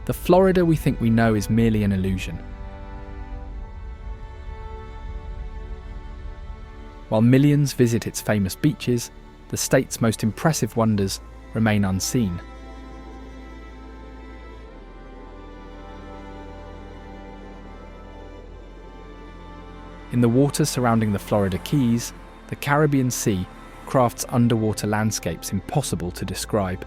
the Florida we think we know is merely an illusion. While millions visit its famous beaches, the state's most impressive wonders remain unseen. In the water surrounding the Florida Keys, the Caribbean Sea crafts underwater landscapes impossible to describe.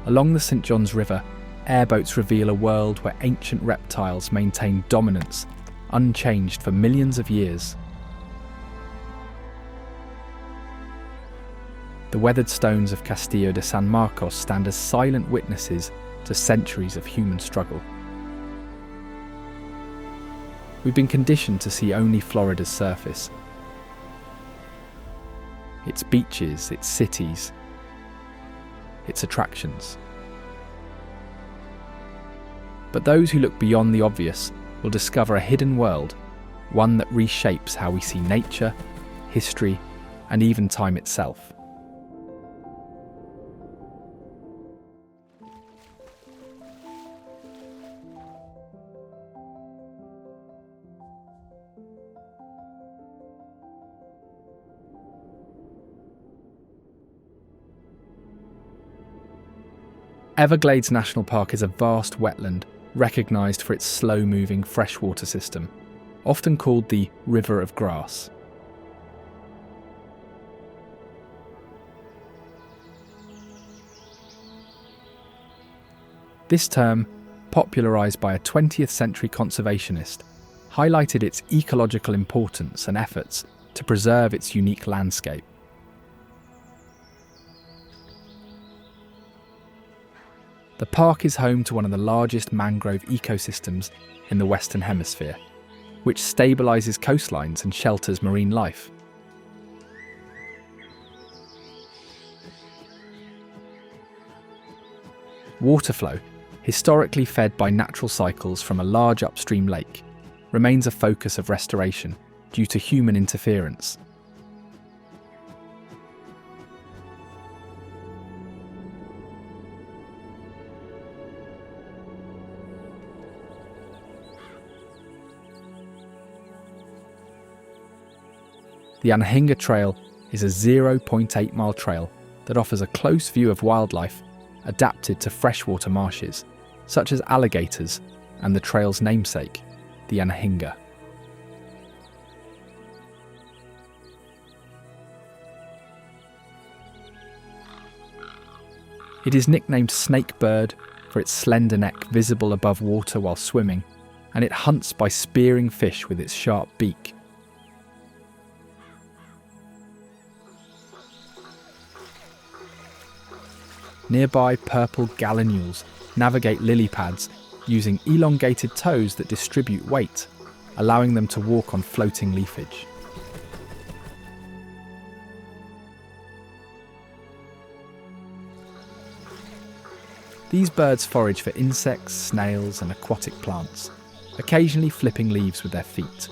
Along the St. Johns River, airboats reveal a world where ancient reptiles maintain dominance, unchanged for millions of years. The weathered stones of Castillo de San Marcos stand as silent witnesses to centuries of human struggle. We've been conditioned to see only Florida's surface. Its beaches, its cities, its attractions. But those who look beyond the obvious will discover a hidden world, one that reshapes how we see nature, history, and even time itself. Everglades National Park is a vast wetland recognised for its slow-moving freshwater system, often called the River of Grass. This term, popularised by a 20th century conservationist, highlighted its ecological importance and efforts to preserve its unique landscape. The park is home to one of the largest mangrove ecosystems in the Western Hemisphere, which stabilises coastlines and shelters marine life. Water flow, historically fed by natural cycles from a large upstream lake, remains a focus of restoration due to human interference. The Anhinga Trail is a 0.8-mile trail that offers a close view of wildlife adapted to freshwater marshes, such as alligators and the trail's namesake, the Anhinga. It is nicknamed Snake Bird for its slender neck visible above water while swimming, and it hunts by spearing fish with its sharp beak. Nearby purple gallinules navigate lily pads using elongated toes that distribute weight, allowing them to walk on floating leafage. These birds forage for insects, snails, and aquatic plants, occasionally flipping leaves with their feet.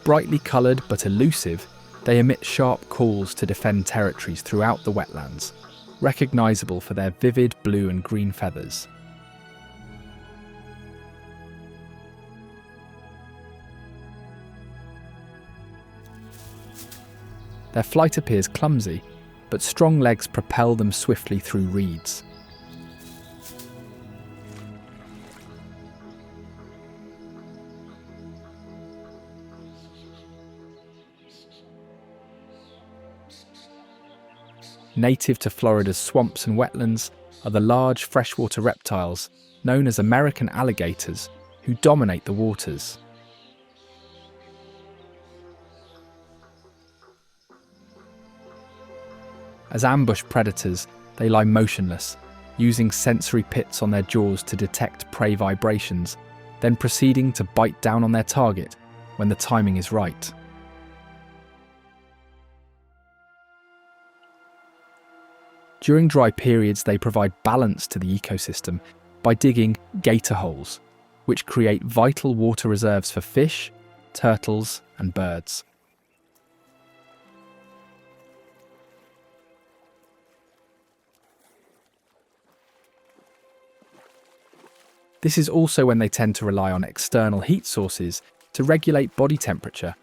Brightly coloured but elusive, they emit sharp calls to defend territories throughout the wetlands, recognisable for their vivid blue and green feathers. Their flight appears clumsy, but strong legs propel them swiftly through reeds. Native to Florida's swamps and wetlands are the large freshwater reptiles known as American alligators who dominate the waters. As ambush predators, they lie motionless, using sensory pits on their jaws to detect prey vibrations, then proceeding to bite down on their target when the timing is right. During dry periods, they provide balance to the ecosystem by digging gator holes, which create vital water reserves for fish, turtles, and birds. This is also when they tend to rely on external heat sources to regulate body temperature,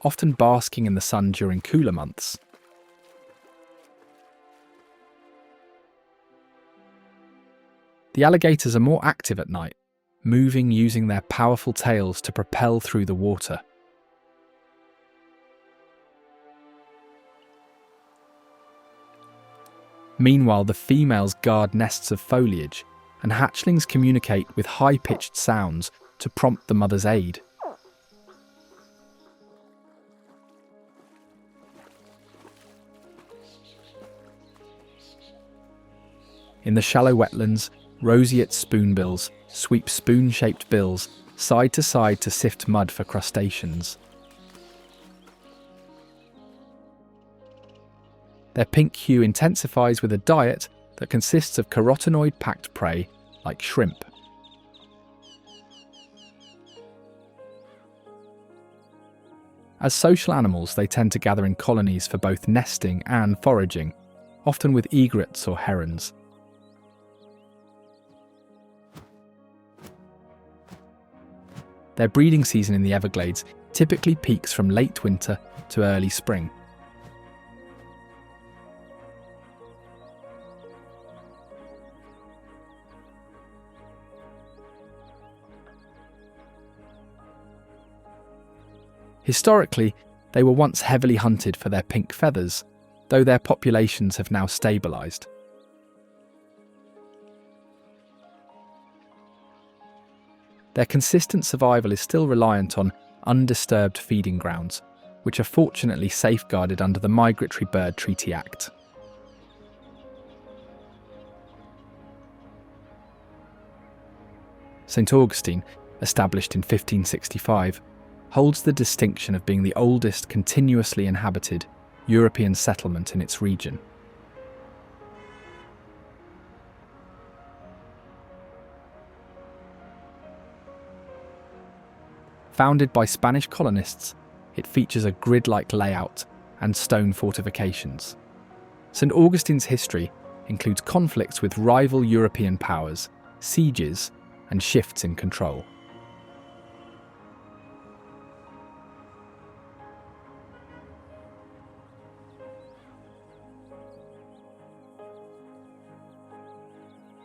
often basking in the sun during cooler months. The alligators are more active at night, moving using their powerful tails to propel through the water. Meanwhile, the females guard nests of foliage, and hatchlings communicate with high-pitched sounds to prompt the mother's aid. In the shallow wetlands, roseate spoonbills sweep spoon-shaped bills side to side to sift mud for crustaceans. Their pink hue intensifies with a diet that consists of carotenoid-packed prey like shrimp. As social animals, they tend to gather in colonies for both nesting and foraging, often with egrets or herons. Their breeding season in the Everglades typically peaks from late winter to early spring. Historically, they were once heavily hunted for their pink feathers, though their populations have now stabilised. Their consistent survival is still reliant on undisturbed feeding grounds, which are fortunately safeguarded under the Migratory Bird Treaty Act. St. Augustine, established in 1565, holds the distinction of being the oldest continuously inhabited European settlement in its region. Founded by Spanish colonists, it features a grid-like layout and stone fortifications. St. Augustine's history includes conflicts with rival European powers, sieges, and shifts in control.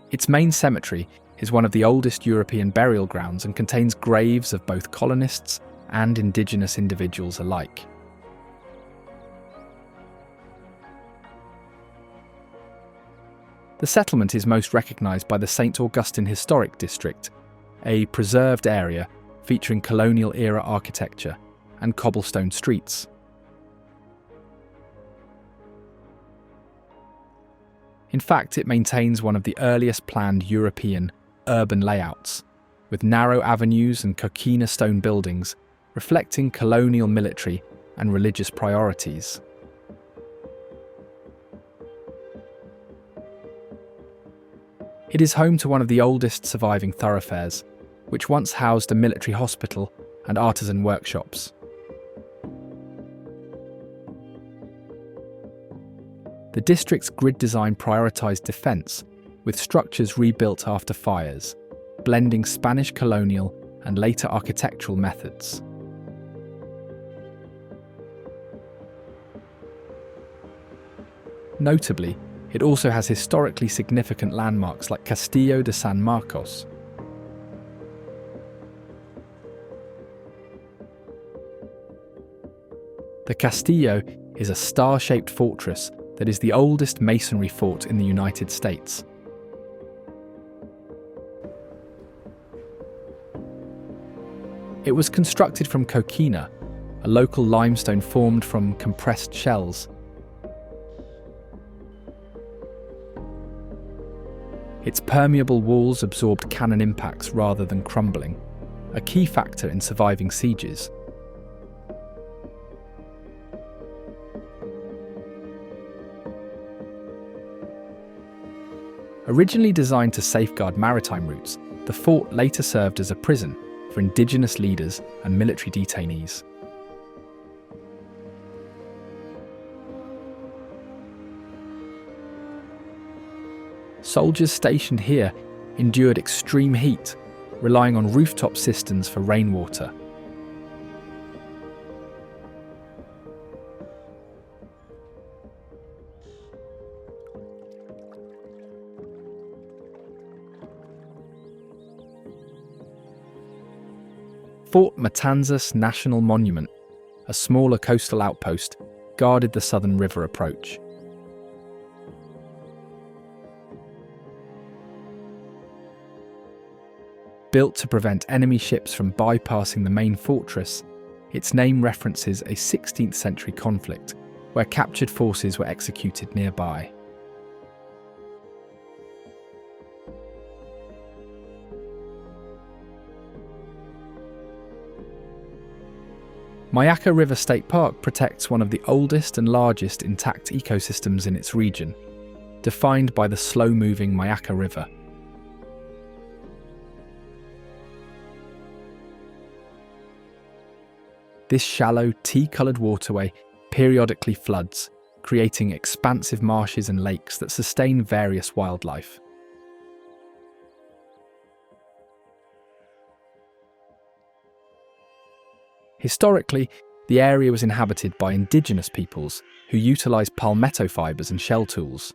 Its main cemetery is one of the oldest European burial grounds and contains graves of both colonists and indigenous individuals alike. The settlement is most recognised by the St. Augustine Historic District, a preserved area featuring colonial-era architecture and cobblestone streets. In fact, it maintains one of the earliest planned European urban layouts, with narrow avenues and coquina stone buildings reflecting colonial military and religious priorities. It is home to one of the oldest surviving thoroughfares, which once housed a military hospital and artisan workshops. The district's grid design prioritised defence, with structures rebuilt after fires, blending Spanish colonial and later architectural methods. Notably, it also has historically significant landmarks like Castillo de San Marcos. The Castillo is a star-shaped fortress that is the oldest masonry fort in the United States. It was constructed from coquina, a local limestone formed from compressed shells. Its permeable walls absorbed cannon impacts rather than crumbling, a key factor in surviving sieges. Originally designed to safeguard maritime routes, The fort later served as a prison for indigenous leaders and military detainees. Soldiers stationed here endured extreme heat, relying on rooftop cisterns for rainwater. Fort Matanzas National Monument, a smaller coastal outpost, guarded the southern river approach. Built to prevent enemy ships from bypassing the main fortress, its name references a 16th century conflict where captured forces were executed nearby. Myakka River State Park protects one of the oldest and largest intact ecosystems in its region, defined by the slow-moving Myakka River. This shallow, tea-coloured waterway periodically floods, creating expansive marshes and lakes that sustain various wildlife. Historically, the area was inhabited by indigenous peoples who utilised palmetto fibres and shell tools.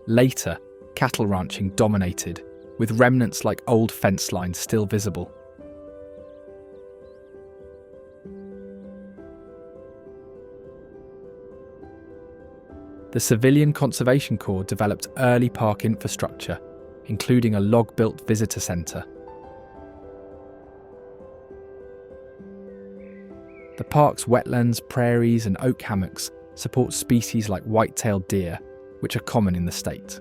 Later, cattle ranching dominated, with remnants like old fence lines still visible. The Civilian Conservation Corps developed early park infrastructure, including a log-built visitor centre. The park's wetlands, prairies and oak hammocks support species like white-tailed deer, which are common in the state.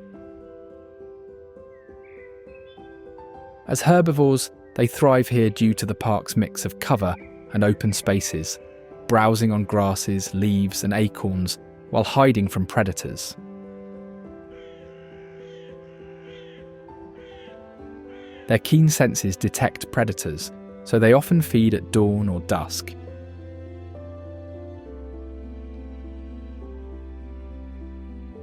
As herbivores, they thrive here due to the park's mix of cover and open spaces, browsing on grasses, leaves and acorns while hiding from predators. Their keen senses detect predators, so they often feed at dawn or dusk.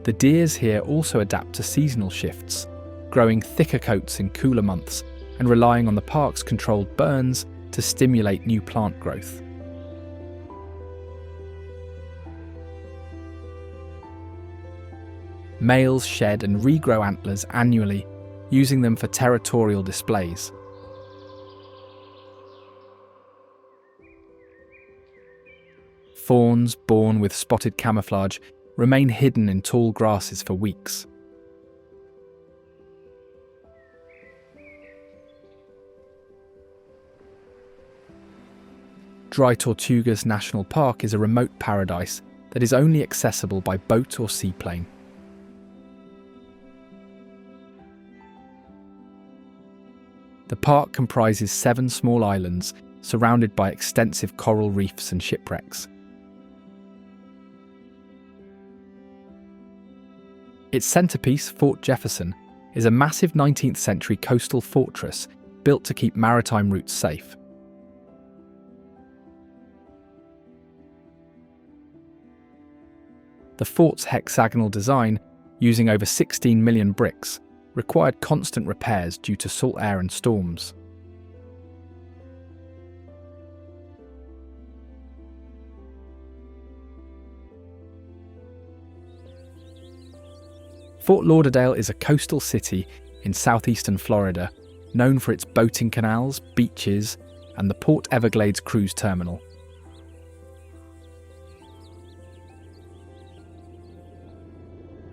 The deers here also adapt to seasonal shifts, growing thicker coats in cooler months and relying on the park's controlled burns to stimulate new plant growth. Males shed and regrow antlers annually, using them for territorial displays. Fawns born with spotted camouflage remain hidden in tall grasses for weeks. Dry Tortugas National Park is a remote paradise that is only accessible by boat or seaplane. The park comprises 7 small islands surrounded by extensive coral reefs and shipwrecks. Its centrepiece, Fort Jefferson, is a massive 19th century coastal fortress built to keep maritime routes safe. The fort's hexagonal design, using over 16 million bricks, required constant repairs due to salt air and storms. Fort Lauderdale is a coastal city in southeastern Florida, known for its boating canals, beaches, and the Port Everglades cruise terminal.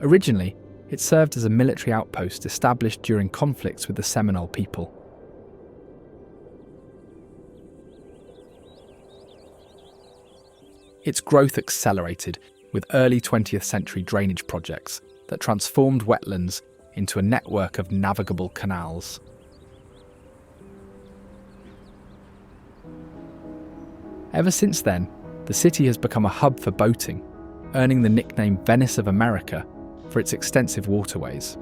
Originally, it served as a military outpost established during conflicts with the Seminole people. Its growth accelerated with early 20th century drainage projects that transformed wetlands into a network of navigable canals. Ever since then, the city has become a hub for boating, earning the nickname Venice of America for its extensive waterways.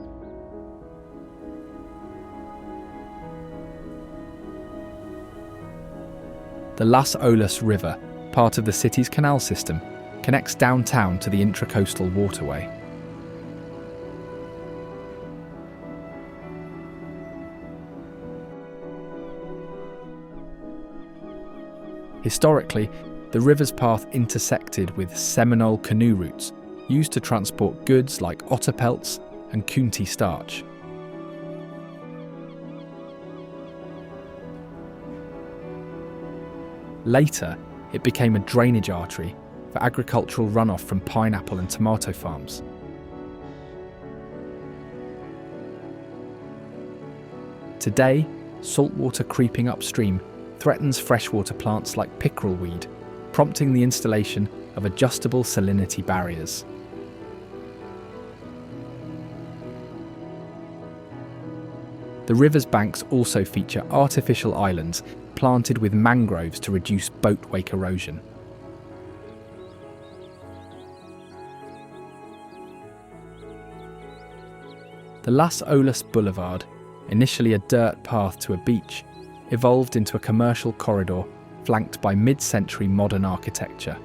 The Las Olas River, part of the city's canal system, connects downtown to the intracoastal waterway. Historically, the river's path intersected with Seminole canoe routes used to transport goods like otter pelts and Coontie starch. Later, it became a drainage artery for agricultural runoff from pineapple and tomato farms. Today, saltwater creeping upstream threatens freshwater plants like pickerel weed, prompting the installation of adjustable salinity barriers. The river's banks also feature artificial islands planted with mangroves to reduce boatwake erosion. The Las Olas Boulevard, initially a dirt path to a beach, evolved into a commercial corridor flanked by mid-century modern architecture.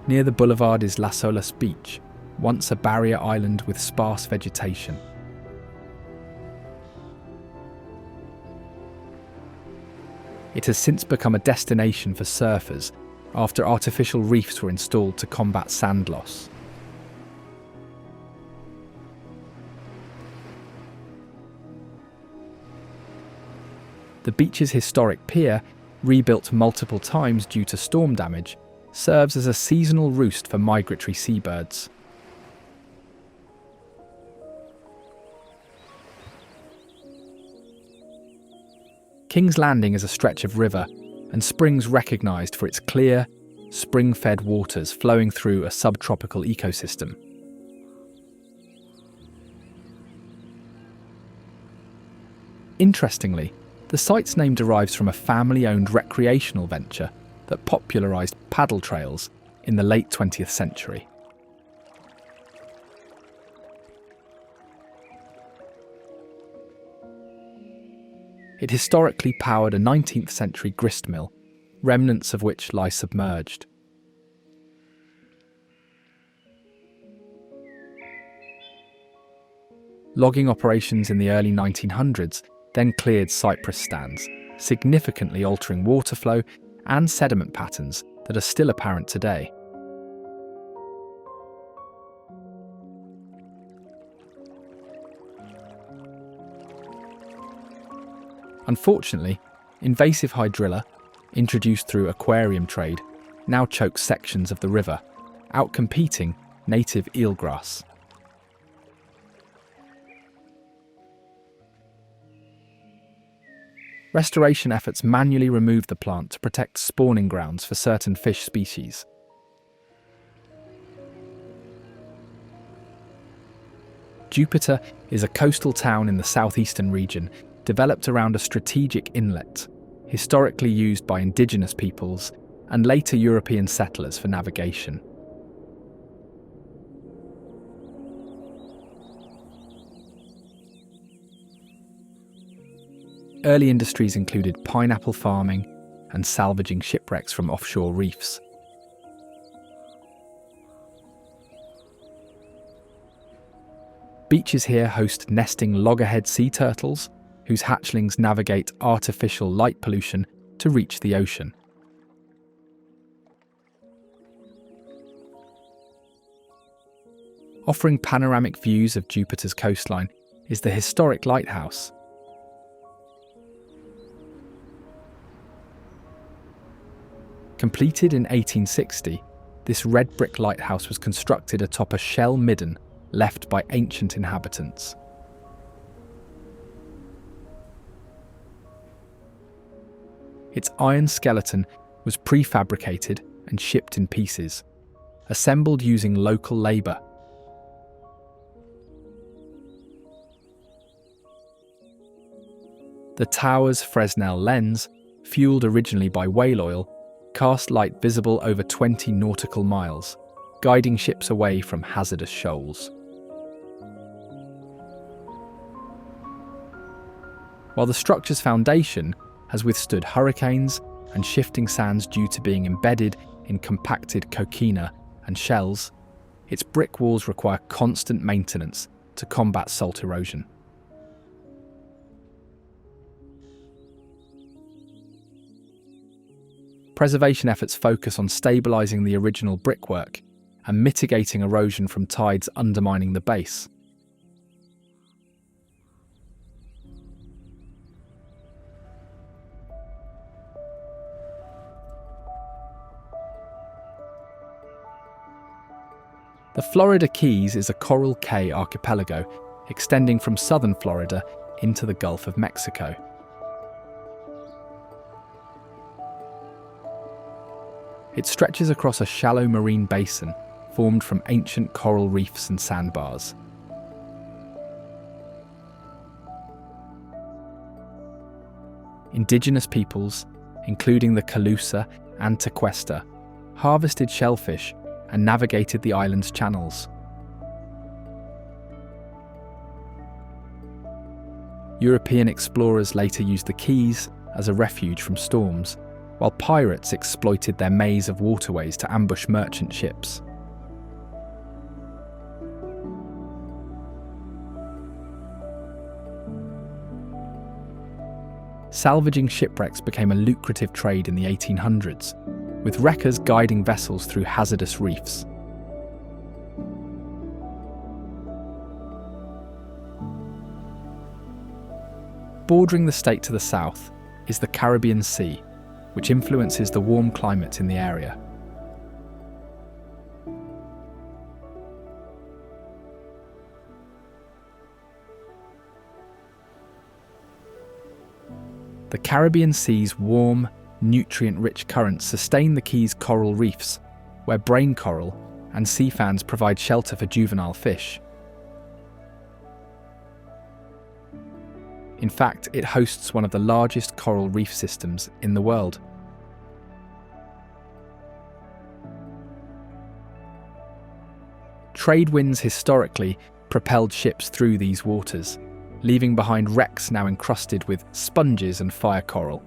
Near the boulevard is Las Olas Beach, once a barrier island with sparse vegetation. It has since become a destination for surfers after artificial reefs were installed to combat sand loss. The beach's historic pier, rebuilt multiple times due to storm damage, serves as a seasonal roost for migratory seabirds. King's Landing is a stretch of river and springs recognised for its clear, spring-fed waters flowing through a subtropical ecosystem. Interestingly, the site's name derives from a family-owned recreational venture that popularised paddle trails in the late 20th century. It historically powered a 19th century grist mill, remnants of which lie submerged. Logging operations in the early 1900s then cleared cypress stands, significantly altering water flow and sediment patterns that are still apparent today. Unfortunately, invasive hydrilla, introduced through aquarium trade, now chokes sections of the river, outcompeting native eelgrass. Restoration efforts manually remove the plant to protect spawning grounds for certain fish species. Jupiter is a coastal town in the southeastern region, developed around a strategic inlet, historically used by indigenous peoples and later European settlers for navigation. Early industries included pineapple farming and salvaging shipwrecks from offshore reefs. Beaches here host nesting loggerhead sea turtles, whose hatchlings navigate artificial light pollution to reach the ocean. Offering panoramic views of Jupiter's coastline is the historic lighthouse. Completed in 1860, this red brick lighthouse was constructed atop a shell midden left by ancient inhabitants. Its iron skeleton was prefabricated and shipped in pieces, assembled using local labour. The tower's Fresnel lens, fueled originally by whale oil, cast light visible over 20 nautical miles, guiding ships away from hazardous shoals. While the structure's foundation has withstood hurricanes and shifting sands due to being embedded in compacted coquina and shells, its brick walls require constant maintenance to combat salt erosion. Preservation efforts focus on stabilising the original brickwork and mitigating erosion from tides undermining the base. The Florida Keys is a coral cay archipelago extending from southern Florida into the Gulf of Mexico. It stretches across a shallow marine basin formed from ancient coral reefs and sandbars. Indigenous peoples, including the Calusa and Tequesta, harvested shellfish and navigated the island's channels. European explorers later used the Keys as a refuge from storms, while pirates exploited their maze of waterways to ambush merchant ships. Salvaging shipwrecks became a lucrative trade in the 1800s, with wreckers guiding vessels through hazardous reefs. Bordering the state to the south is the Caribbean Sea, which influences the warm climate in the area. The Caribbean Sea's warm, nutrient-rich currents sustain the Keys' coral reefs, where brain coral and sea fans provide shelter for juvenile fish. In fact, it hosts one of the largest coral reef systems in the world. Trade winds historically propelled ships through these waters, leaving behind wrecks now encrusted with sponges and fire coral.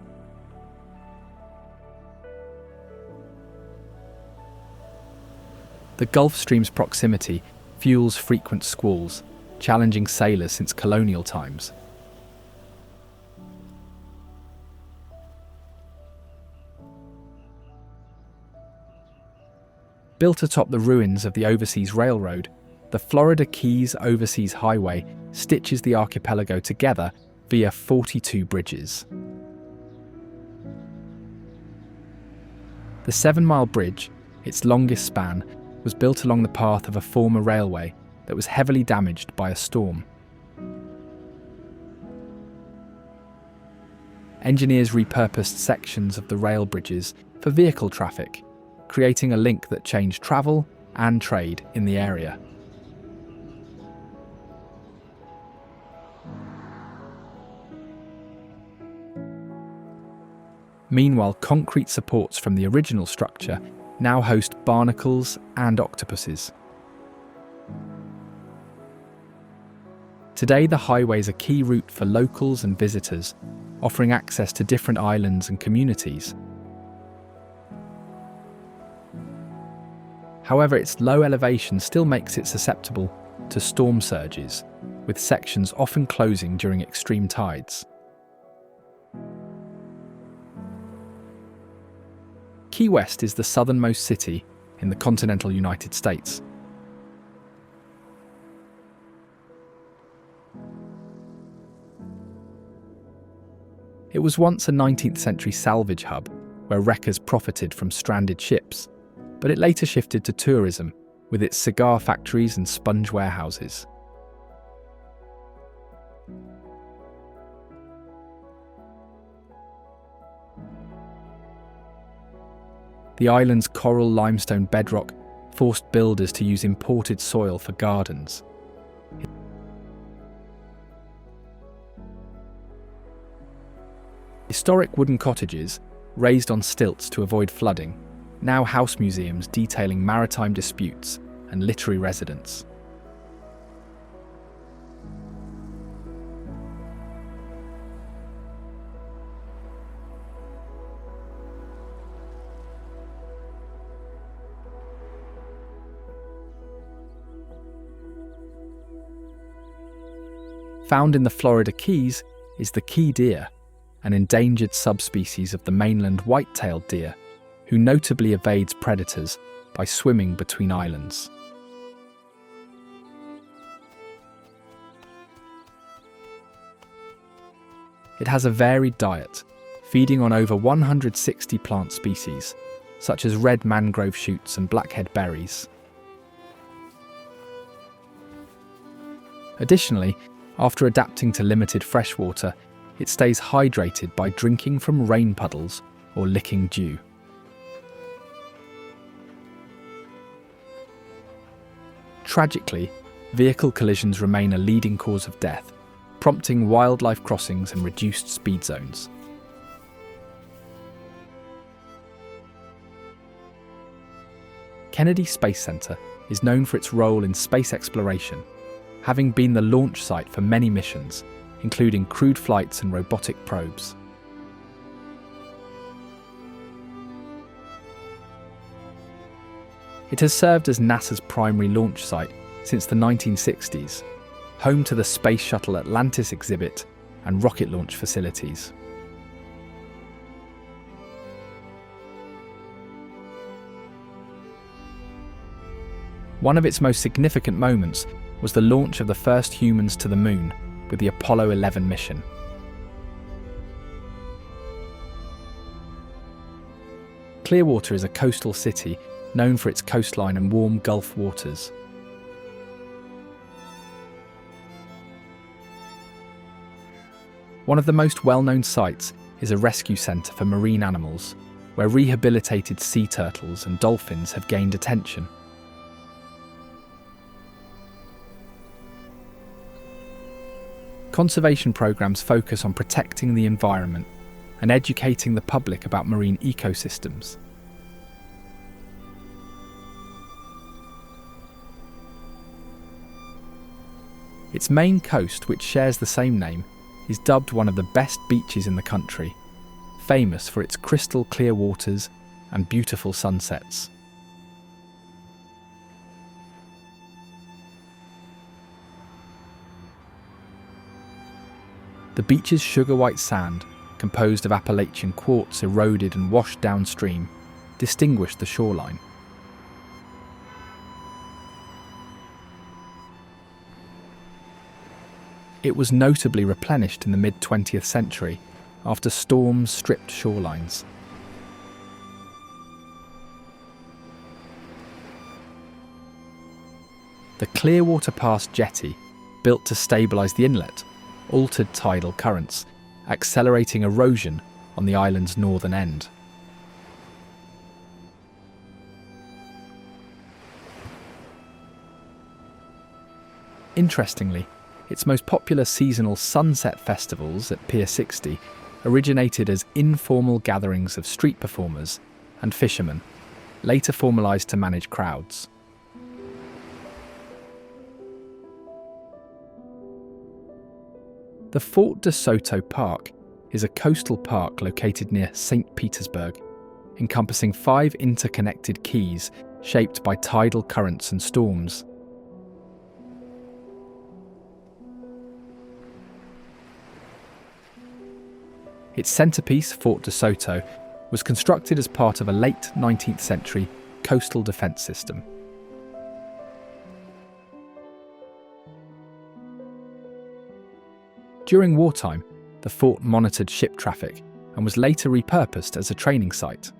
The Gulf Stream's proximity fuels frequent squalls, challenging sailors since colonial times. Built atop the ruins of the Overseas Railroad, the Florida Keys Overseas Highway stitches the archipelago together via 42 bridges. The 7-mile bridge, its longest span, was built along the path of a former railway that was heavily damaged by a storm. Engineers repurposed sections of the rail bridges for vehicle traffic, creating a link that changed travel and trade in the area. Meanwhile, concrete supports from the original structure now host barnacles and octopuses. Today, the highway is a key route for locals and visitors, offering access to different islands and communities. However, its low elevation still makes it susceptible to storm surges, with sections often closing during extreme tides. Key West is the southernmost city in the continental United States. It was once a 19th century salvage hub where wreckers profited from stranded ships, but it later shifted to tourism with its cigar factories and sponge warehouses. The island's coral limestone bedrock forced builders to use imported soil for gardens. Historic wooden cottages, raised on stilts to avoid flooding, now house museums detailing maritime disputes and literary residence. Found in the Florida Keys is the key deer, an endangered subspecies of the mainland white-tailed deer, who notably evades predators by swimming between islands. It has a varied diet, feeding on over 160 plant species, such as red mangrove shoots and blackhead berries. Additionally, after adapting to limited freshwater, it stays hydrated by drinking from rain puddles or licking dew. Tragically, vehicle collisions remain a leading cause of death, prompting wildlife crossings and reduced speed zones. Kennedy Space Center is known for its role in space exploration, having been the launch site for many missions, including crewed flights and robotic probes. It has served as NASA's primary launch site since the 1960s, home to the Space Shuttle Atlantis exhibit and rocket launch facilities. One of its most significant moments was the launch of the first humans to the Moon with the Apollo 11 mission. Clearwater is a coastal city known for its coastline and warm Gulf waters. One of the most well-known sites is a rescue centre for marine animals, where rehabilitated sea turtles and dolphins have gained attention. Conservation programs focus on protecting the environment and educating the public about marine ecosystems. Its main coast, which shares the same name, is dubbed one of the best beaches in the country, famous for its crystal clear waters and beautiful sunsets. The beach's sugar-white sand, composed of Appalachian quartz eroded and washed downstream, distinguished the shoreline. It was notably replenished in the mid-20th century after storms stripped shorelines. The Clearwater Pass jetty, built to stabilise the inlet, altered tidal currents, accelerating erosion on the island's northern end. Interestingly, its most popular seasonal sunset festivals at Pier 60 originated as informal gatherings of street performers and fishermen, later formalised to manage crowds. The Fort de Soto Park is a coastal park located near St. Petersburg, encompassing 5 interconnected keys shaped by tidal currents and storms. Its centrepiece, Fort de Soto, was constructed as part of a late 19th century coastal defence system. During wartime, the fort monitored ship traffic and was later repurposed as a training site.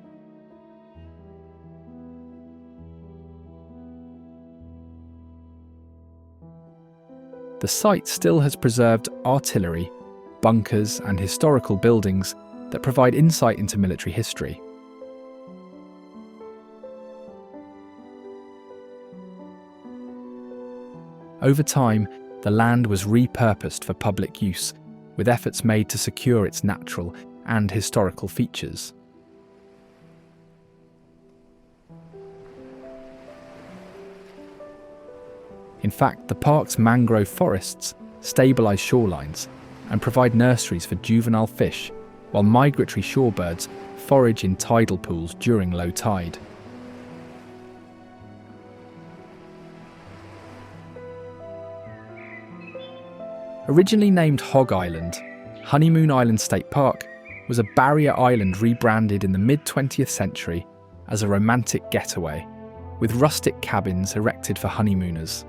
The site still has preserved artillery, bunkers, and historical buildings that provide insight into military history. Over time, the land was repurposed for public use, with efforts made to secure its natural and historical features. In fact, the park's mangrove forests stabilise shorelines and provide nurseries for juvenile fish, while migratory shorebirds forage in tidal pools during low tide. Originally named Hog Island, Honeymoon Island State Park was a barrier island rebranded in the mid-20th century as a romantic getaway, with rustic cabins erected for honeymooners.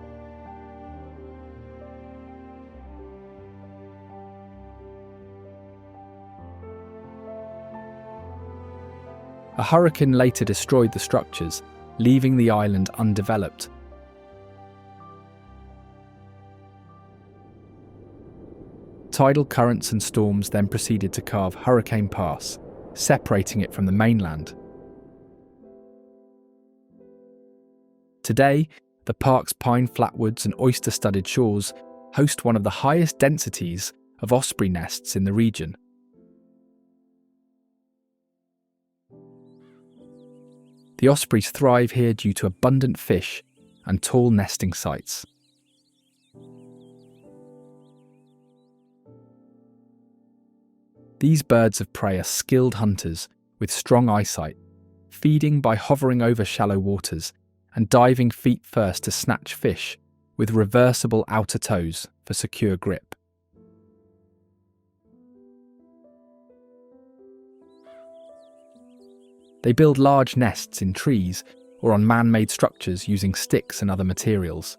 A hurricane later destroyed the structures, leaving the island undeveloped. Tidal currents and storms then proceeded to carve Hurricane Pass, separating it from the mainland. Today, the park's pine flatwoods and oyster-studded shores host one of the highest densities of osprey nests in the region. The ospreys thrive here due to abundant fish and tall nesting sites. These birds of prey are skilled hunters with strong eyesight, feeding by hovering over shallow waters and diving feet first to snatch fish with reversible outer toes for secure grip. They build large nests in trees or on man-made structures using sticks and other materials.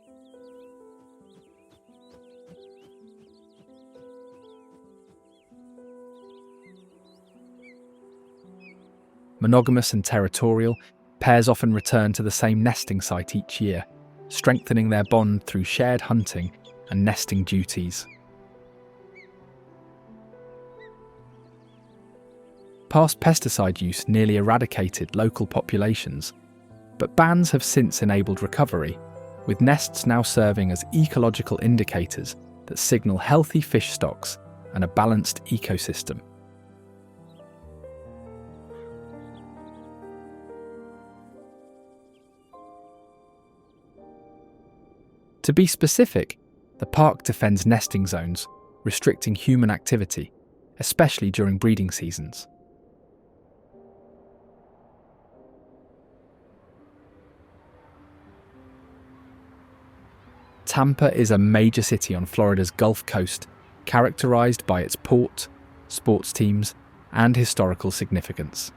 Monogamous and territorial, pairs often return to the same nesting site each year, strengthening their bond through shared hunting and nesting duties. Past pesticide use nearly eradicated local populations, but bans have since enabled recovery, with nests now serving as ecological indicators that signal healthy fish stocks and a balanced ecosystem. To be specific, the park defends nesting zones, restricting human activity, especially during breeding seasons. Tampa is a major city on Florida's Gulf Coast, characterized by its port, sports teams, and historical significance.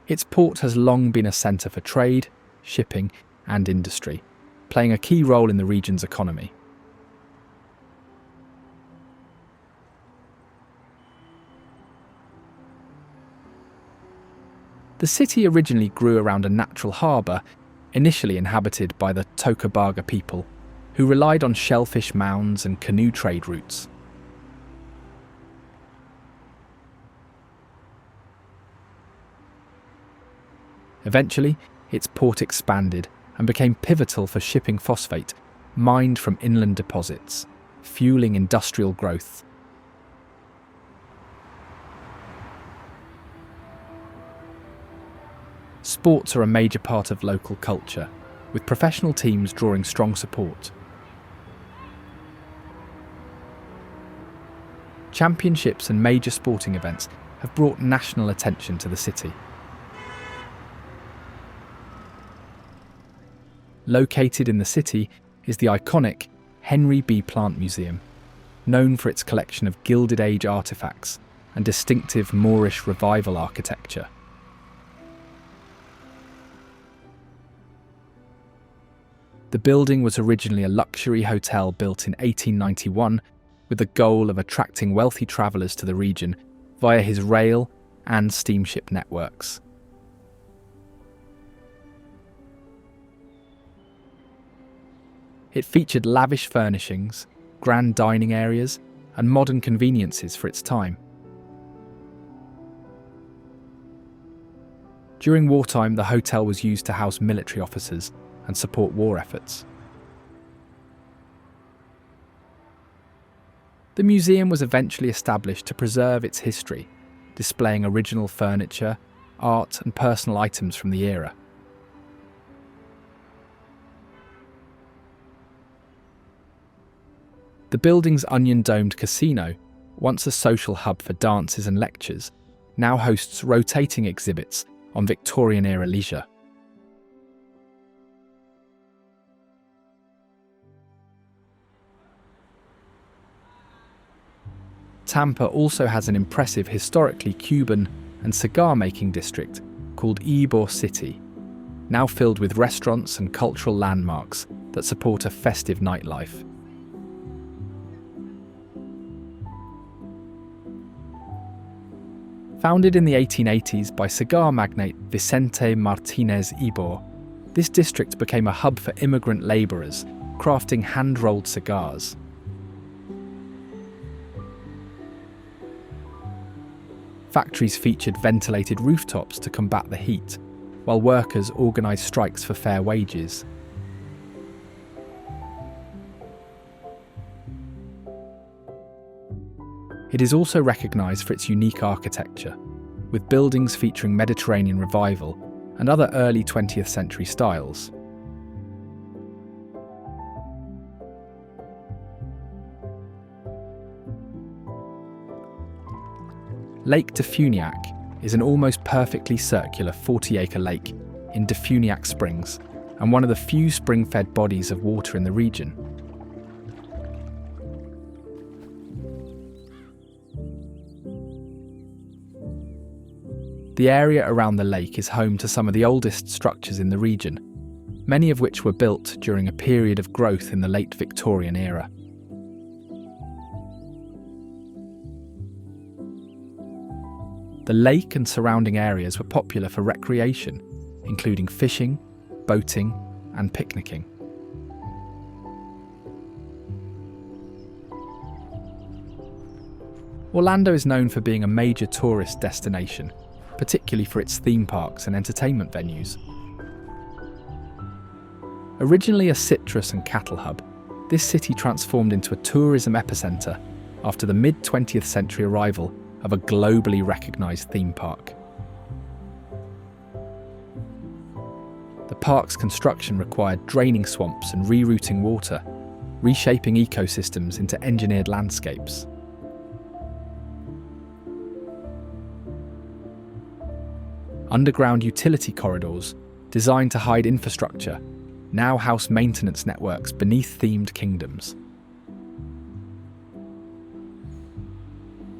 Its port has long been a centre for trade, shipping, and industry, playing a key role in the region's economy. The city originally grew around a natural harbour, initially inhabited by the Tocobaga people, who relied on shellfish mounds and canoe trade routes. Eventually, its port expanded and became pivotal for shipping phosphate, mined from inland deposits, fueling industrial growth. Sports are a major part of local culture, with professional teams drawing strong support. Championships and major sporting events have brought national attention to the city. Located in the city is the iconic Henry B. Plant Museum, known for its collection of Gilded Age artefacts and distinctive Moorish Revival architecture. The building was originally a luxury hotel built in 1891 with the goal of attracting wealthy travellers to the region via his rail and steamship networks. It featured lavish furnishings, grand dining areas, and modern conveniences for its time. During wartime, the hotel was used to house military officers and support war efforts. The museum was eventually established to preserve its history, displaying original furniture, art and personal items from the era. The building's onion-domed casino, once a social hub for dances and lectures, now hosts rotating exhibits on Victorian-era leisure. Tampa also has an impressive historically Cuban and cigar-making district called Ybor City, now filled with restaurants and cultural landmarks that support a festive nightlife. Founded in the 1880s by cigar magnate Vicente Martinez Ybor, this district became a hub for immigrant labourers crafting hand-rolled cigars. Factories featured ventilated rooftops to combat the heat, while workers organised strikes for fair wages. It is also recognised for its unique architecture, with buildings featuring Mediterranean Revival and other early 20th century styles. Lake Defuniak is an almost perfectly circular 40-acre lake in Defuniak Springs and one of the few spring-fed bodies of water in the region. The area around the lake is home to some of the oldest structures in the region, many of which were built during a period of growth in the late Victorian era. The lake and surrounding areas were popular for recreation, including fishing, boating, and picnicking. Orlando is known for being a major tourist destination, particularly for its theme parks and entertainment venues. Originally a citrus and cattle hub, this city transformed into a tourism epicenter after the mid-20th century arrival of a globally recognised theme park. The park's construction required draining swamps and rerouting water, reshaping ecosystems into engineered landscapes. Underground utility corridors, designed to hide infrastructure, now house maintenance networks beneath themed kingdoms.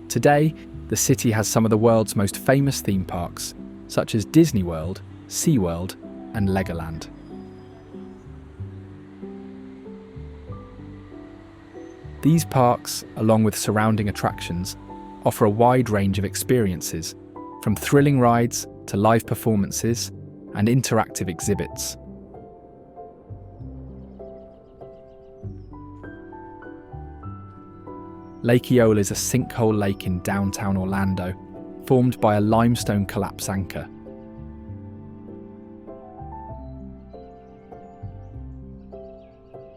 Today, the city has some of the world's most famous theme parks, such as Disney World, SeaWorld, and Legoland. These parks, along with surrounding attractions, offer a wide range of experiences, from thrilling rides to live performances and interactive exhibits. Lake Eola is a sinkhole lake in downtown Orlando, formed by a limestone collapse anchor.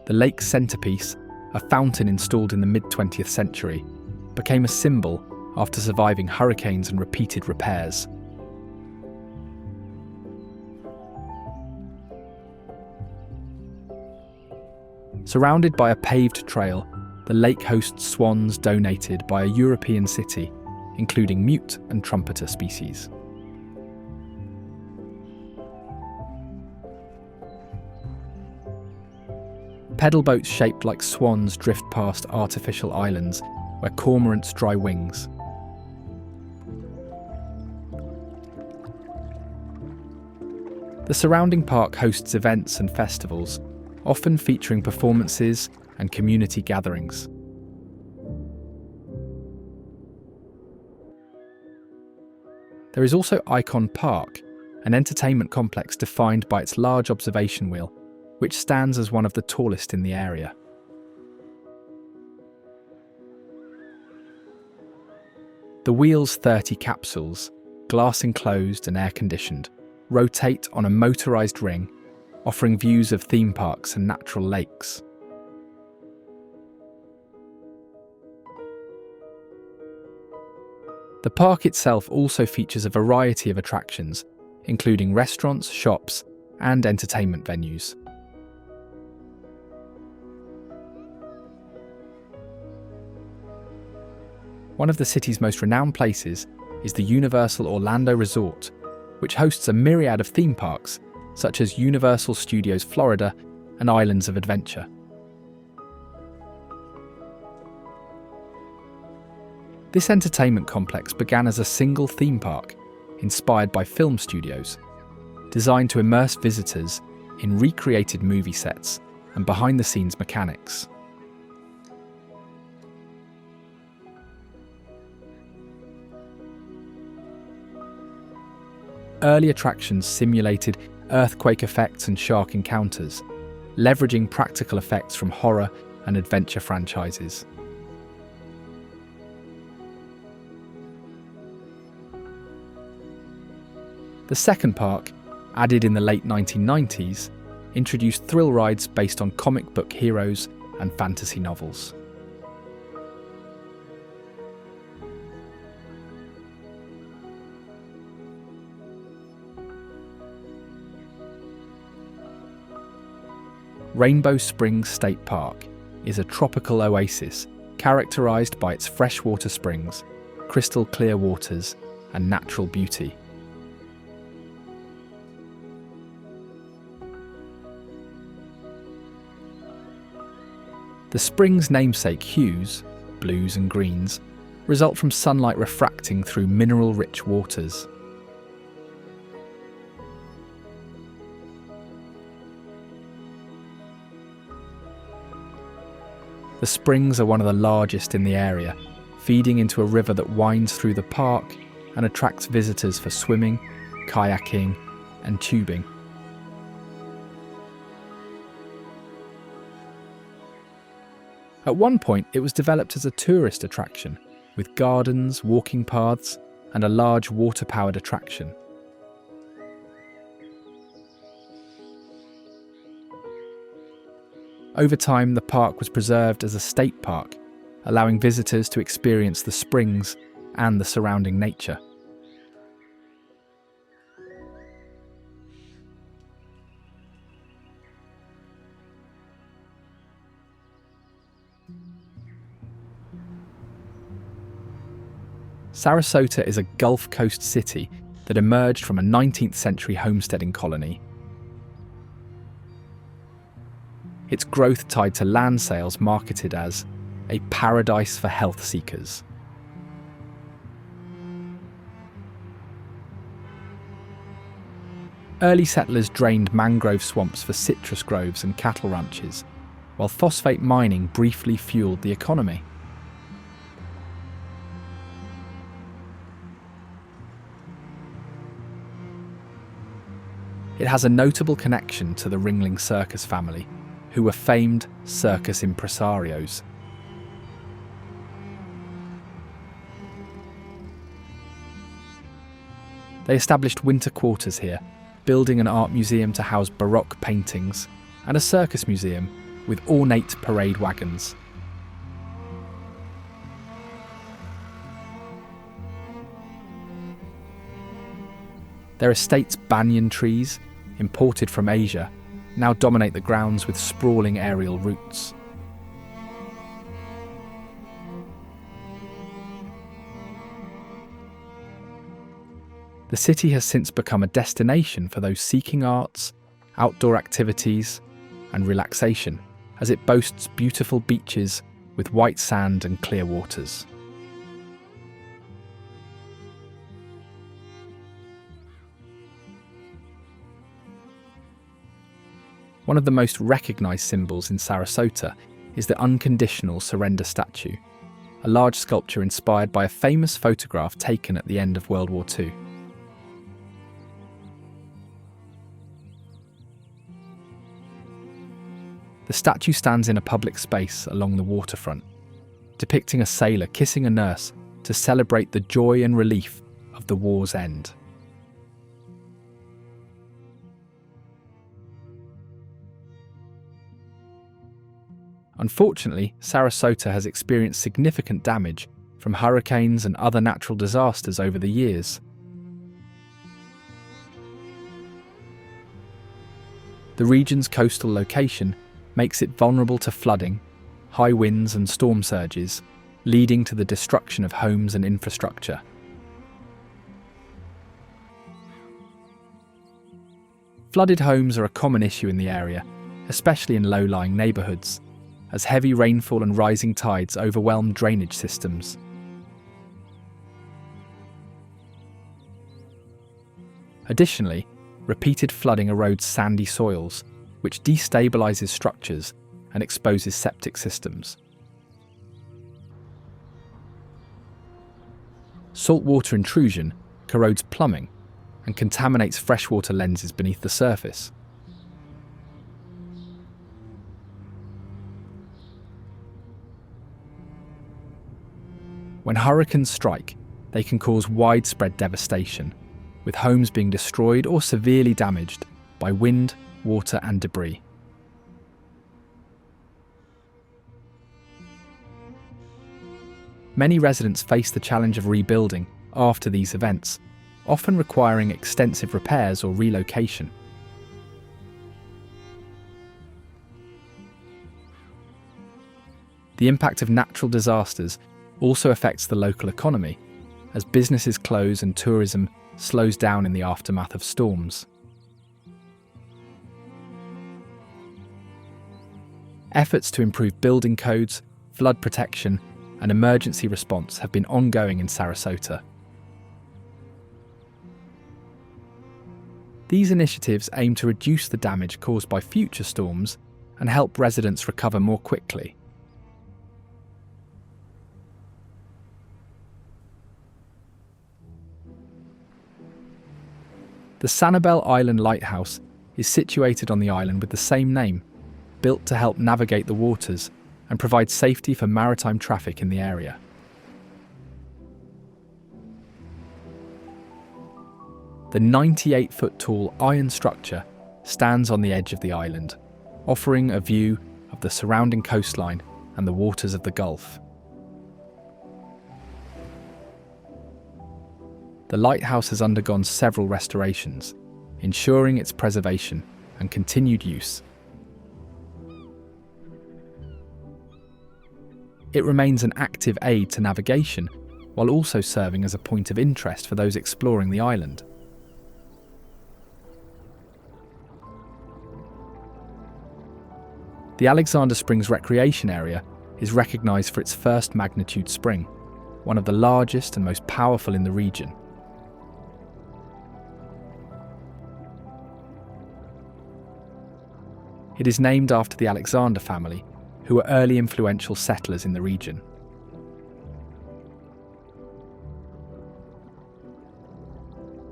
The lake's centrepiece, a fountain installed in the mid-20th century, became a symbol after surviving hurricanes and repeated repairs. Surrounded by a paved trail, the lake hosts swans donated by a European city, including mute and trumpeter species. Pedal boats shaped like swans drift past artificial islands where cormorants dry wings. The surrounding park hosts events and festivals, often featuring performances and community gatherings. There is also Icon Park, an entertainment complex defined by its large observation wheel, which stands as one of the tallest in the area. The wheel's 30 capsules, glass enclosed and air-conditioned, rotate on a motorised ring, offering views of theme parks and natural lakes. The park itself also features a variety of attractions, including restaurants, shops, and entertainment venues. One of the city's most renowned places is the Universal Orlando Resort, which hosts a myriad of theme parks, such as Universal Studios Florida and Islands of Adventure. This entertainment complex began as a single theme park, inspired by film studios, designed to immerse visitors in recreated movie sets and behind-the-scenes mechanics. Early attractions simulated earthquake effects and shark encounters, leveraging practical effects from horror and adventure franchises. The second park, added in the late 1990s, introduced thrill rides based on comic book heroes and fantasy novels. Rainbow Springs State Park is a tropical oasis characterized by its freshwater springs, crystal clear waters, and natural beauty. The spring's namesake hues, blues and greens, result from sunlight refracting through mineral-rich waters. The springs are one of the largest in the area, feeding into a river that winds through the park and attracts visitors for swimming, kayaking, and tubing. At one point, it was developed as a tourist attraction, with gardens, walking paths, and a large water-powered attraction. Over time, the park was preserved as a state park, allowing visitors to experience the springs and the surrounding nature. Sarasota is a Gulf Coast city that emerged from a 19th century homesteading colony. Its growth tied to land sales marketed as a paradise for health seekers. Early settlers drained mangrove swamps for citrus groves and cattle ranches, while phosphate mining briefly fueled the economy. It has a notable connection to the Ringling Circus family, who were famed circus impresarios. They established winter quarters here, building an art museum to house Baroque paintings and a circus museum with ornate parade wagons. Their estate's banyan trees, imported from Asia, now dominate the grounds with sprawling aerial routes. The city has since become a destination for those seeking arts, outdoor activities, and relaxation, as it boasts beautiful beaches with white sand and clear waters. One of the most recognised symbols in Sarasota is the Unconditional Surrender statue, a large sculpture inspired by a famous photograph taken at the end of World War II. The statue stands in a public space along the waterfront, depicting a sailor kissing a nurse to celebrate the joy and relief of the war's end. Unfortunately, Sarasota has experienced significant damage from hurricanes and other natural disasters over the years. The region's coastal location makes it vulnerable to flooding, high winds and storm surges, leading to the destruction of homes and infrastructure. Flooded homes are a common issue in the area, especially in low-lying neighbourhoods, as heavy rainfall and rising tides overwhelm drainage systems. Additionally, repeated flooding erodes sandy soils, which destabilises structures and exposes septic systems. Saltwater intrusion corrodes plumbing and contaminates freshwater lenses beneath the surface. When hurricanes strike, they can cause widespread devastation, with homes being destroyed or severely damaged by wind, water and debris. Many residents face the challenge of rebuilding after these events, often requiring extensive repairs or relocation. The impact of natural disasters also affects the local economy, as businesses close and tourism slows down in the aftermath of storms. Efforts to improve building codes, flood protection, and emergency response have been ongoing in Sarasota. These initiatives aim to reduce the damage caused by future storms and help residents recover more quickly. The Sanibel Island Lighthouse is situated on the island with the same name, built to help navigate the waters and provide safety for maritime traffic in the area. The 98-foot-tall iron structure stands on the edge of the island, offering a view of the surrounding coastline and the waters of the Gulf. The lighthouse has undergone several restorations, ensuring its preservation and continued use. It remains an active aid to navigation, while also serving as a point of interest for those exploring the island. The Alexander Springs Recreation Area is recognised for its first magnitude spring, one of the largest and most powerful in the region. It is named after the Alexander family, who were early influential settlers in the region.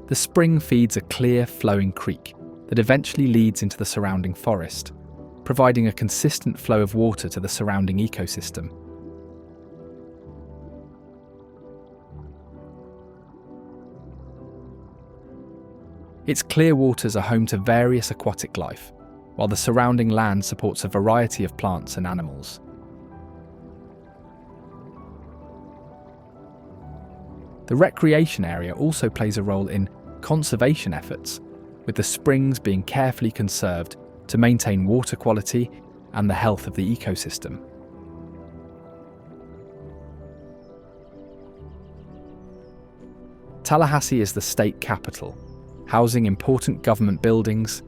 The spring feeds a clear, flowing creek that eventually leads into the surrounding forest, providing a consistent flow of water to the surrounding ecosystem. Its clear waters are home to various aquatic life, while the surrounding land supports a variety of plants and animals. The recreation area also plays a role in conservation efforts, with the springs being carefully conserved to maintain water quality and the health of the ecosystem. Tallahassee is the state capital, housing important government buildings,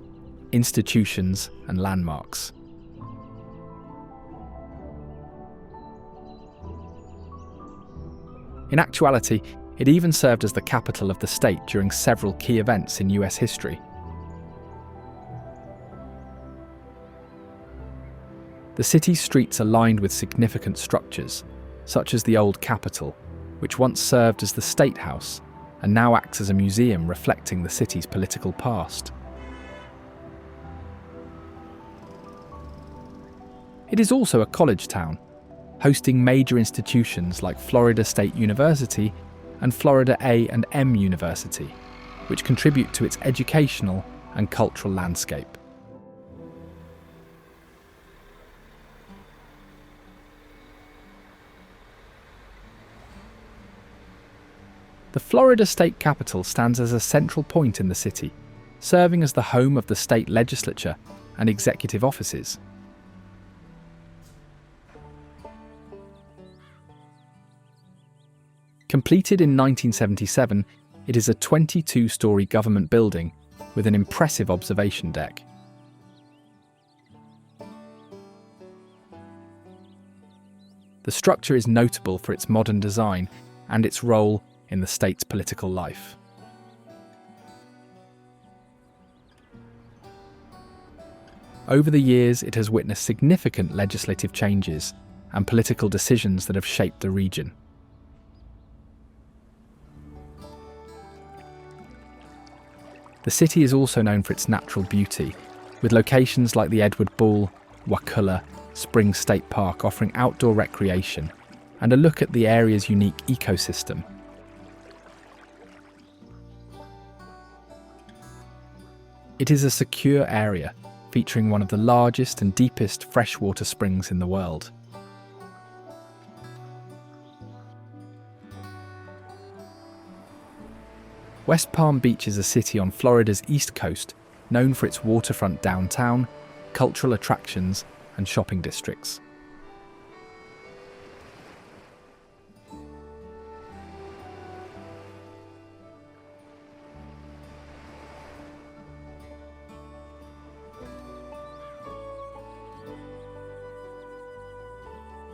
institutions, and landmarks. In actuality, it even served as the capital of the state during several key events in US history. The city's streets are lined with significant structures, such as the Old Capitol, which once served as the State House and now acts as a museum reflecting the city's political past. It is also a college town, hosting major institutions like Florida State University and Florida A&M University, which contribute to its educational and cultural landscape. The Florida state capitol stands as a central point in the city, serving as the home of the state legislature and executive offices. Completed in 1977, it is a 22-story government building with an impressive observation deck. The structure is notable for its modern design and its role in the state's political life. Over the years, it has witnessed significant legislative changes and political decisions that have shaped the region. The city is also known for its natural beauty, with locations like the Edward Bull, Wakulla, Springs State Park offering outdoor recreation and a look at the area's unique ecosystem. It is a secure area, featuring one of the largest and deepest freshwater springs in the world. West Palm Beach is a city on Florida's east coast, known for its waterfront downtown, cultural attractions, and shopping districts.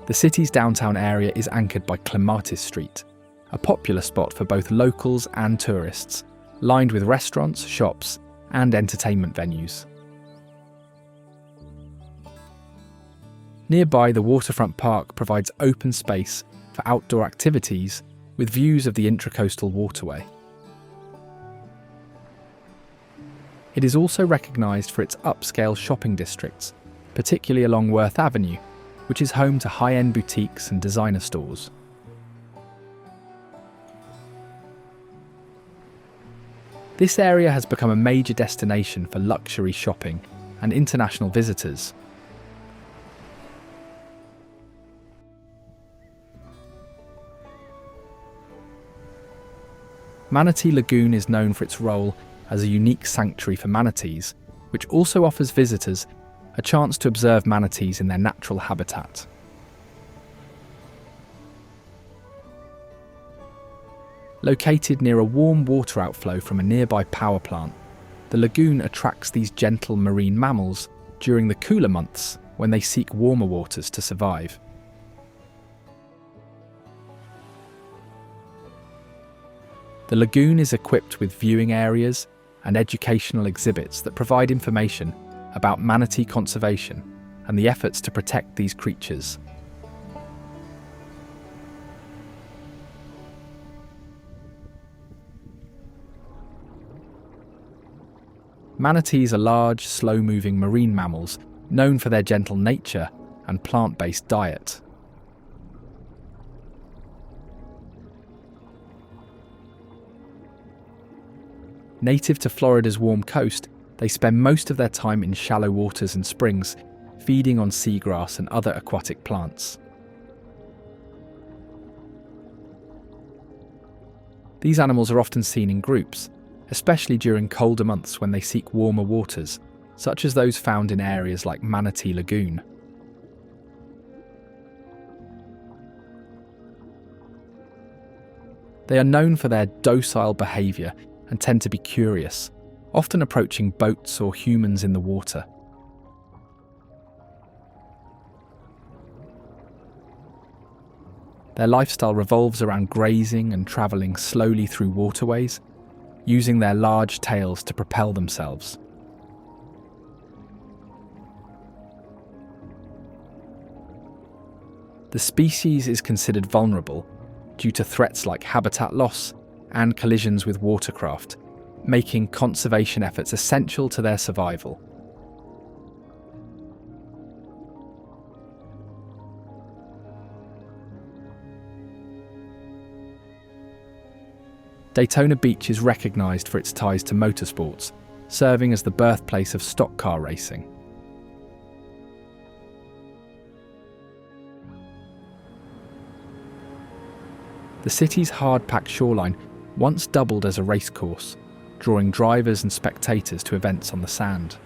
The city's downtown area is anchored by Clematis Street, a popular spot for both locals and tourists, lined with restaurants, shops, and entertainment venues. Nearby, the waterfront park provides open space for outdoor activities with views of the Intracoastal Waterway. It is also recognised for its upscale shopping districts, particularly along Worth Avenue, which is home to high-end boutiques and designer stores. This area has become a major destination for luxury shopping and international visitors. Manatee Lagoon is known for its role as a unique sanctuary for manatees, which also offers visitors a chance to observe manatees in their natural habitat. Located near a warm water outflow from a nearby power plant, the lagoon attracts these gentle marine mammals during the cooler months when they seek warmer waters to survive. The lagoon is equipped with viewing areas and educational exhibits that provide information about manatee conservation and the efforts to protect these creatures. Manatees are large, slow-moving marine mammals known for their gentle nature and plant-based diet. Native to Florida's warm coast, they spend most of their time in shallow waters and springs, feeding on seagrass and other aquatic plants. These animals are often seen in groups, especially during colder months when they seek warmer waters, such as those found in areas like Manatee Lagoon. They are known for their docile behaviour and tend to be curious, often approaching boats or humans in the water. Their lifestyle revolves around grazing and travelling slowly through waterways, using their large tails to propel themselves. The species is considered vulnerable due to threats like habitat loss and collisions with watercraft, making conservation efforts essential to their survival. Daytona Beach is recognised for its ties to motorsports, serving as the birthplace of stock car racing. The city's hard-packed shoreline once doubled as a racecourse, drawing drivers and spectators to events on the sand.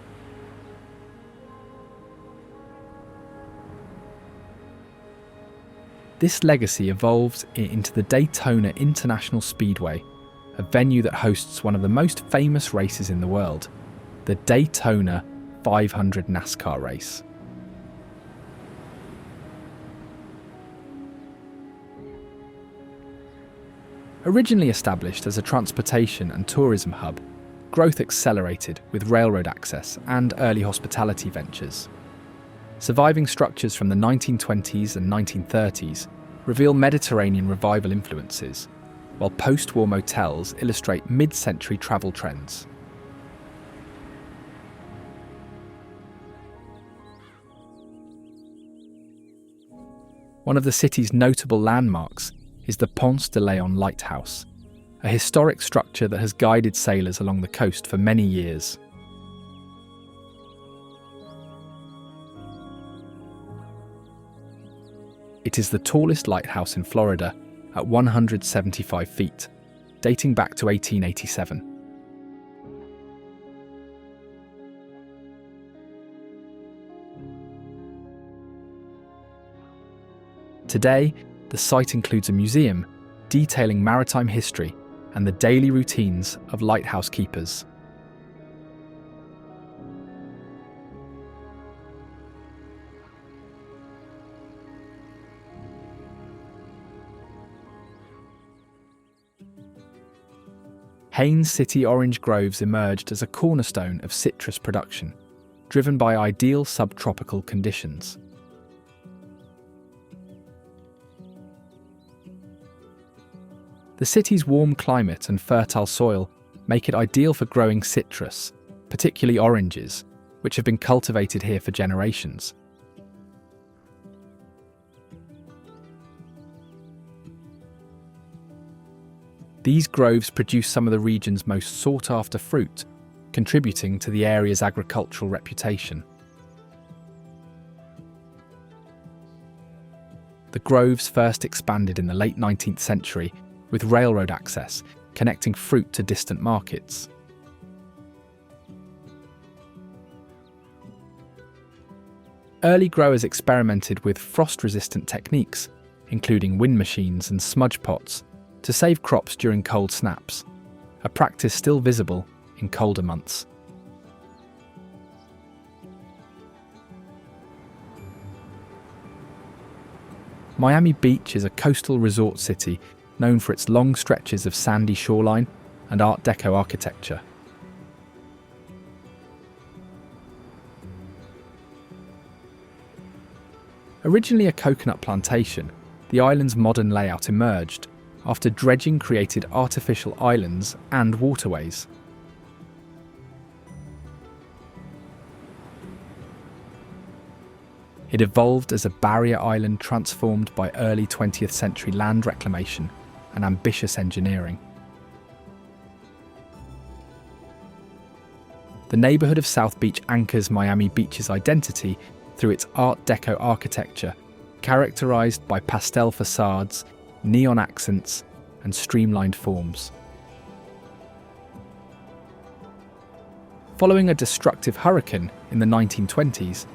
This legacy evolved into the Daytona International Speedway, a venue that hosts one of the most famous races in the world, the Daytona 500 NASCAR race. Originally established as a transportation and tourism hub, growth accelerated with railroad access and early hospitality ventures. Surviving structures from the 1920s and 1930s reveal Mediterranean revival influences, while post-war motels illustrate mid-century travel trends. One of the city's notable landmarks is the Ponce de Leon Lighthouse, a historic structure that has guided sailors along the coast for many years. It is the tallest lighthouse in Florida at 175 feet, dating back to 1887. Today, the site includes a museum detailing maritime history and the daily routines of lighthouse keepers. Haines City orange groves emerged as a cornerstone of citrus production, driven by ideal subtropical conditions. The city's warm climate and fertile soil make it ideal for growing citrus, particularly oranges, which have been cultivated here for generations. These groves produce some of the region's most sought-after fruit, contributing to the area's agricultural reputation. The groves first expanded in the late 19th century with railroad access, connecting fruit to distant markets. Early growers experimented with frost-resistant techniques, including wind machines and smudge pots, to save crops during cold snaps, a practice still visible in colder months. Miami Beach is a coastal resort city known for its long stretches of sandy shoreline and Art Deco architecture. Originally a coconut plantation, the island's modern layout emerged after dredging created artificial islands and waterways. It evolved as a barrier island transformed by early 20th century land reclamation and ambitious engineering. The neighbourhood of South Beach anchors Miami Beach's identity through its Art Deco architecture, characterised by pastel facades, neon accents, and streamlined forms. Following a destructive hurricane in the 1920s,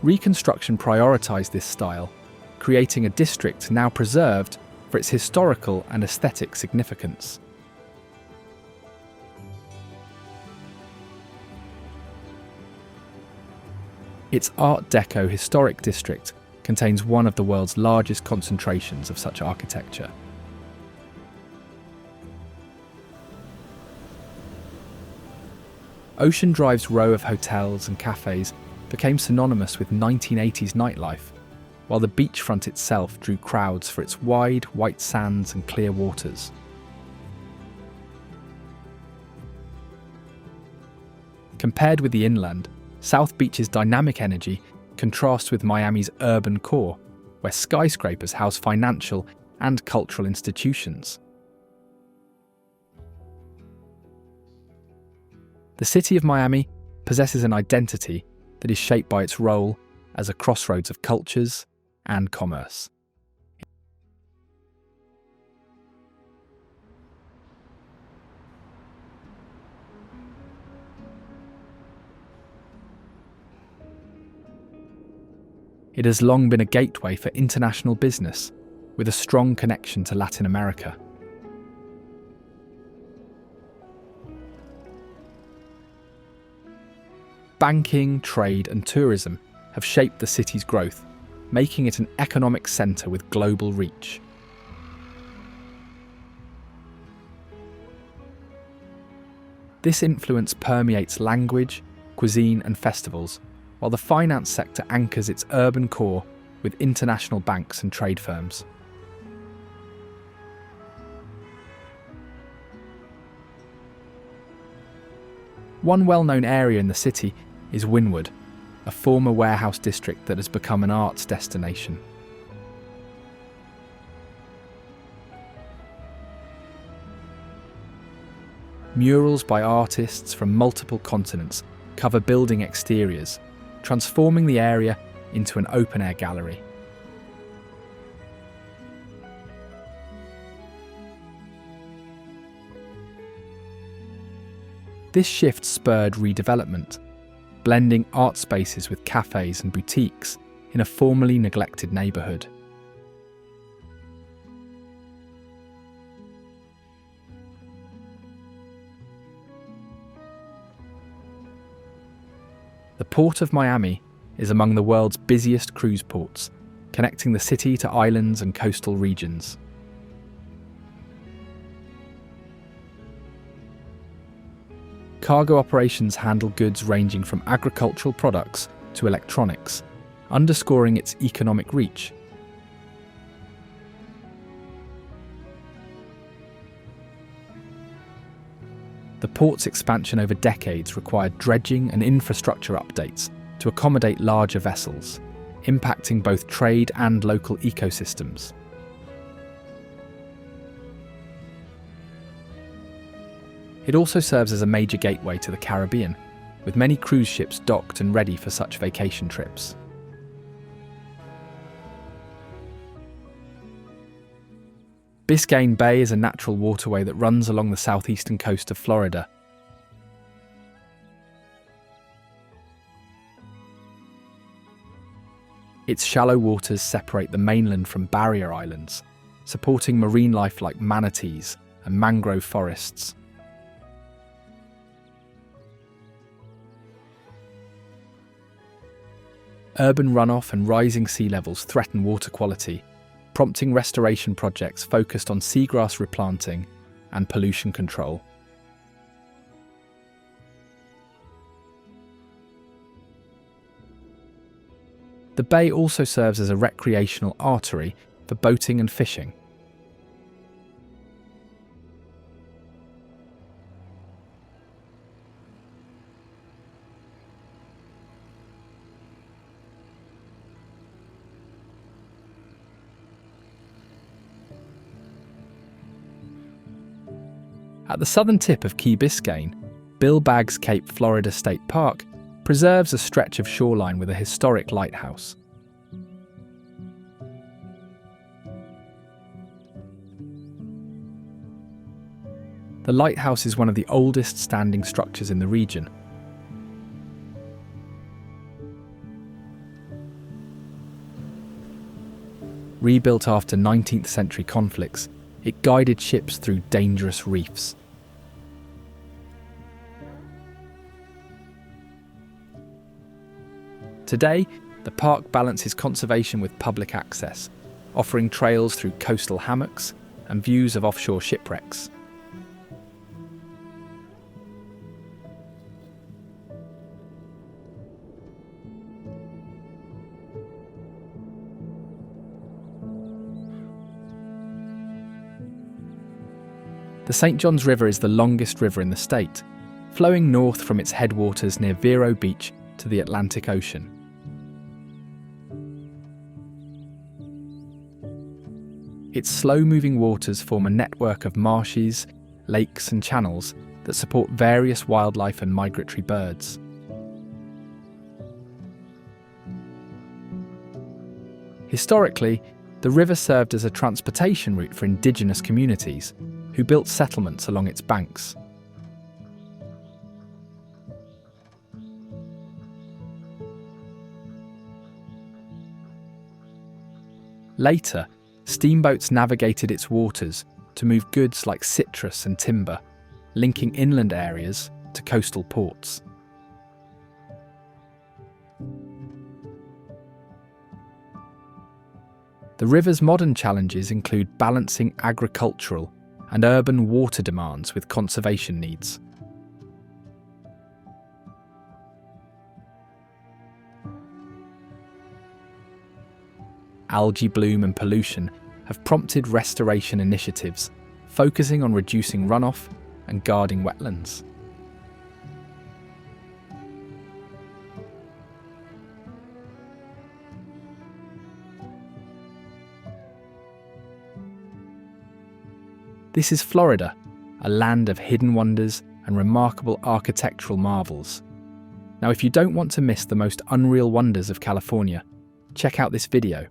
reconstruction prioritised this style, creating a district now preserved for its historical and aesthetic significance. Its Art Deco historic district contains one of the world's largest concentrations of such architecture. Ocean Drive's row of hotels and cafes became synonymous with 1980s nightlife, while the beachfront itself drew crowds for its wide, white sands and clear waters. Compared with the inland, South Beach's dynamic energy contrasts with Miami's urban core, where skyscrapers house financial and cultural institutions. The city of Miami possesses an identity that is shaped by its role as a crossroads of cultures and commerce. It has long been a gateway for international business, with a strong connection to Latin America. Banking, trade, and tourism have shaped the city's growth, making it an economic centre with global reach. This influence permeates language, cuisine, and festivals, while the finance sector anchors its urban core with international banks and trade firms. One well-known area in the city is Wynwood, a former warehouse district that has become an arts destination. Murals by artists from multiple continents cover building exteriors, transforming the area into an open-air gallery. This shift spurred redevelopment, blending art spaces with cafes and boutiques in a formerly neglected neighbourhood. The Port of Miami is among the world's busiest cruise ports, connecting the city to islands and coastal regions. Cargo operations handle goods ranging from agricultural products to electronics, underscoring its economic reach. The port's expansion over decades required dredging and infrastructure updates to accommodate larger vessels, impacting both trade and local ecosystems. It also serves as a major gateway to the Caribbean, with many cruise ships docked and ready for such vacation trips. Biscayne Bay is a natural waterway that runs along the southeastern coast of Florida. Its shallow waters separate the mainland from barrier islands, supporting marine life like manatees and mangrove forests. Urban runoff and rising sea levels threaten water quality, prompting restoration projects focused on seagrass replanting and pollution control. The bay also serves as a recreational artery for boating and fishing. At the southern tip of Key Biscayne, Bill Baggs Cape Florida State Park preserves a stretch of shoreline with a historic lighthouse. The lighthouse is one of the oldest standing structures in the region. Rebuilt after 19th century conflicts, it guided ships through dangerous reefs. Today, the park balances conservation with public access, offering trails through coastal hammocks and views of offshore shipwrecks. The St. Johns River is the longest river in the state, flowing north from its headwaters near Vero Beach to the Atlantic Ocean. Its slow-moving waters form a network of marshes, lakes and channels that support various wildlife and migratory birds. Historically, the river served as a transportation route for indigenous communities who built settlements along its banks. Later, steamboats navigated its waters to move goods like citrus and timber, linking inland areas to coastal ports. The river's modern challenges include balancing agricultural and urban water demands with conservation needs. Algae bloom and pollution have prompted restoration initiatives, focusing on reducing runoff and guarding wetlands. This is Florida, a land of hidden wonders and remarkable architectural marvels. Now, if you don't want to miss the most unreal wonders of California, check out this video.